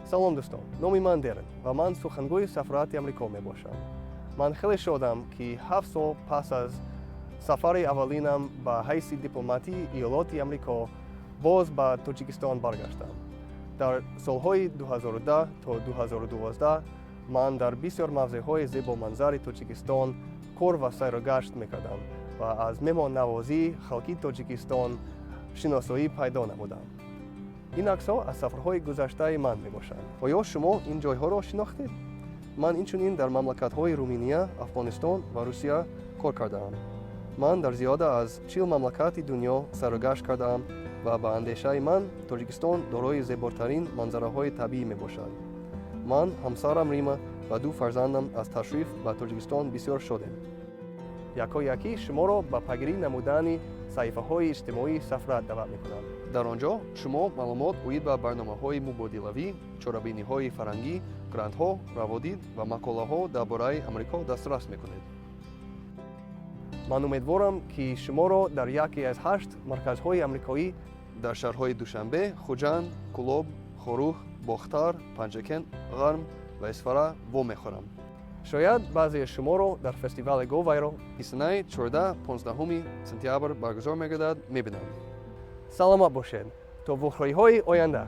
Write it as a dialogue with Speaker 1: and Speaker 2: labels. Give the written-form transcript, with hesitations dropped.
Speaker 1: салом дӯстон, номи ман Дерен ва ман сухангӯи сафарати амрико мебошам. Ман хеле шодам, ки 7 сол пас аз сафари аввалинам ба ҳайси дипломатии Иёлоти Амрико боз ба Тоҷикистон баргаштам. Дар солҳои 2010 то 2012 ман дар бисёр мавзеъҳои зебоманзари Тоҷикистон кор ва сайрогашт мекардам ва аз меҳмоннавозии халқи Тоҷикистон шиносоӣ пайдо намудам. ин аксҳо аз сафарҳои гузаштаи ман мебошанд. оё шумо ин ҷойҳоро шинохтед? ман инчунин дар мамлакатҳои Руминия, Афғонистон ва Русия кор кардаам. ман дар зиёда аз 40 мамлакати дунё сайрогашт кардаам ва ба андешаи ман Тоҷикистон дорои зеботарин манзараҳои табиӣ мебошад. ман, ҳамсарам Рима ва 2 фарзандам аз ташриф ба Тоҷикистон бисёр шодем. якоякӣ шуморо ба пайгирӣ намудани саҳифаҳои иҷтимоии сафрат даъват мекунам. дар он ҷо шумо маълумот оид ба барномаҳои мубодилавӣ, чорабиниҳои фарҳангӣ, грантҳо, раводид ва мақолаҳо дар бораи Амрико дастрас мекунед. ман умедворам, ки шуморо дар яке аз 8 марказҳои амрикоӣ дар шаҳрҳои Душанбе, Хуҷанд, Кулоб, Хорух, Бохтар, Панҷакен, Ғарм ва Исфара вомехӯрам. шояд баъзеи шуморо дар фестивали Говайро иснаи 14-15 сентябр баргузор мегардад мебинам. саломат бошед то вохӯриҳои оянда.